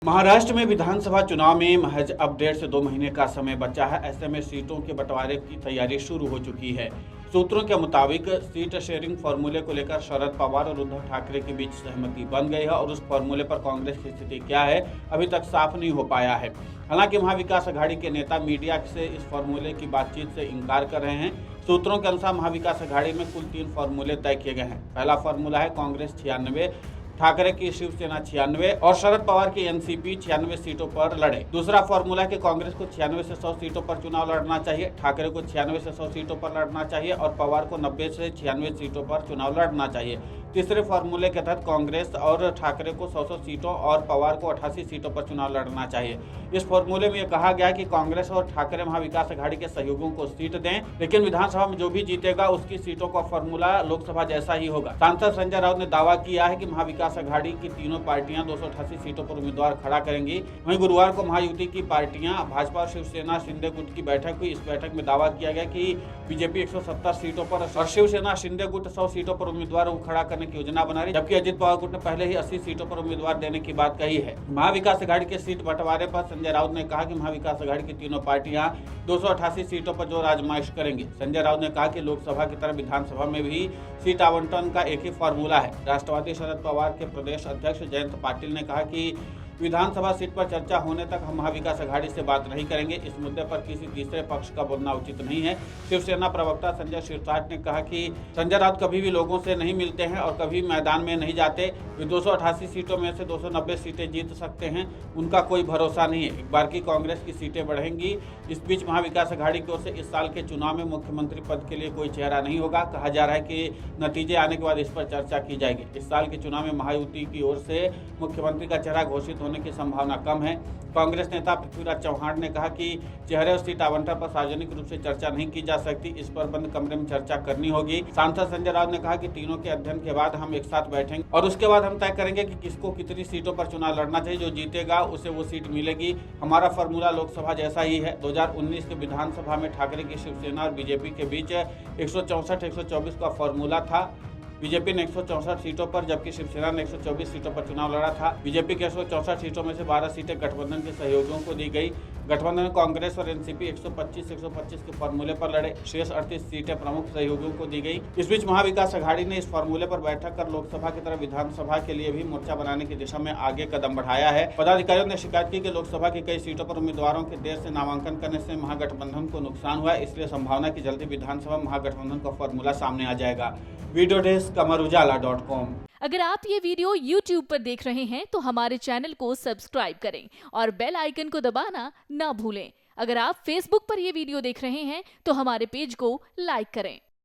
महाराष्ट्र में विधानसभा चुनाव में महज अब 1.5 से 2 महीने का समय बचा है। ऐसे में सीटों के बंटवारे की तैयारी शुरू हो चुकी है। सूत्रों के मुताबिक सीट शेयरिंग फॉर्मूले को लेकर शरद पवार और उद्धव ठाकरे के बीच सहमति बन गई है और उस फॉर्मूले पर कांग्रेस की स्थिति क्या है अभी तक साफ नहीं हो पाया है। हालांकि महाविकास अघाड़ी के नेता मीडिया से इस फॉर्मूले की बातचीत से इनकार कर रहे हैं। सूत्रों के अनुसार महाविकास अघाड़ी में कुल 3 फॉर्मूले तय किए गए हैं। पहला फॉर्मूला है कांग्रेस 96, ठाकरे की शिवसेना 96 और शरद पवार की एनसीपी 96 सीटों पर लड़े। दूसरा फॉर्मूला है कि कांग्रेस को 96 से 100 सीटों पर चुनाव लड़ना चाहिए, ठाकरे को 96 से 100 सीटों पर लड़ना चाहिए और पवार को 90 से 96 सीटों पर चुनाव लड़ना चाहिए। तीसरे फॉर्मूले के तहत कांग्रेस और ठाकरे को 100 सीटों और पवार को 88 सीटों पर चुनाव लड़ना चाहिए। इस फॉर्मूले में यह कहा गया कि कांग्रेस और ठाकरे महाविकास अघाड़ी के सहयोगियों को सीट दें, लेकिन विधानसभा में जो भी जीतेगा उसकी सीटों का फॉर्मूला लोकसभा जैसा ही होगा। सांसद संजय राउत ने दावा किया है कि महाविकास अघाड़ी की तीनों पार्टियां 288 सीटों पर उम्मीदवार खड़ा करेंगी। वहीं गुरुवार को महायुति की पार्टियां भाजपा और शिवसेना शिंदे गुट की बैठक हुई। इस बैठक में दावा किया गया कि बीजेपी 170 सीटों पर और शिवसेना शिंदे गुट 100 सीटों पर उम्मीदवार खड़ा करने की योजना बना रही, जबकि अजित पवार गुट ने पहले ही 80 सीटों पर उम्मीदवार देने की बात कही है। महाविकास अघाड़ी के सीट बंटवारे पर संजय राउत ने कहा कि महाविकास अघाड़ी की तीनों पार्टियां 288 सीटों पर जो आजमाइश करेंगी। संजय राउत ने कहा कि लोकसभा की तरह विधानसभा में भी सीट आवंटन का एक ही फॉर्मूला है। राष्ट्रवादी शरद पवार के प्रदेश अध्यक्ष जयंत पाटिल ने कहा कि विधानसभा सीट पर चर्चा होने तक हम महाविकास अघाड़ी से बात नहीं करेंगे। इस मुद्दे पर किसी तीसरे पक्ष का बोलना उचित नहीं है। शिवसेना प्रवक्ता संजय शिरसाट ने कहा कि संजय राउत कभी भी लोगों से नहीं मिलते हैं और कभी मैदान में नहीं जाते। वे 288 सीटों में से 290 सीटें जीत सकते हैं, उनका कोई भरोसा नहीं है। एक बार की कांग्रेस की सीटें बढ़ेंगी। इस बीच महाविकास अघाड़ी की ओर से इस साल के चुनाव में मुख्यमंत्री पद के लिए कोई चेहरा नहीं होगा। कहा जा रहा है कि नतीजे आने के बाद इस पर चर्चा की जाएगी। इस साल के चुनाव में महायुति की ओर से मुख्यमंत्री का चेहरा घोषित होने की संभावना कम है। कांग्रेस नेता पृथ्वीराज चौहान ने कहा कि चेहरे और सीट आवंटन पर सार्वजनिक रूप से चर्चा नहीं की जा सकती, इस पर बंद कमरे में चर्चा करनी होगी। सांसद संजय राउत ने कहा कि तीनों के अध्ययन के बाद हम एक साथ बैठेंगे और उसके बाद हम तय करेंगे कि किसको कितनी सीटों पर चुनाव लड़ना चाहिए। जो जीतेगा उसे वो सीट मिलेगी। हमारा फॉर्मूला लोकसभा जैसा ही है। 2019 के विधानसभा में ठाकरे की शिवसेना और बीजेपी के बीच 164-124 का फॉर्मूला था। बीजेपी ने 164 सीटों पर जबकि शिवसेना ने 124 सीटों पर चुनाव लड़ा था। बीजेपी के 164 सीटों में से 12 सीटें गठबंधन के सहयोगियों को दी गई। गठबंधन में कांग्रेस और एनसीपी 125 के फॉर्मूले पर लड़े। शेष 38 सीटें प्रमुख सहयोगियों को दी गई। इस बीच महाविकास अघाड़ी ने इस फॉर्मूले पर बैठक कर लोकसभा की तरह विधानसभा के लिए भी मोर्चा बनाने की दिशा में आगे कदम बढ़ाया है। पदाधिकारियों ने शिकायत की कि लोकसभा की कई सीटों पर उम्मीदवारों के देर से नामांकन करने से महागठबंधन को नुकसान हुआ है। इसलिए संभावना की जल्दी विधानसभा महागठबंधन का फॉर्मूला सामने आ जाएगा। Video desk amarujala.com। अगर आप ये वीडियो YouTube पर देख रहे हैं तो हमारे चैनल को सब्सक्राइब करें और बेल आइकन को दबाना ना भूलें। अगर आप Facebook पर ये वीडियो देख रहे हैं तो हमारे पेज को लाइक करें।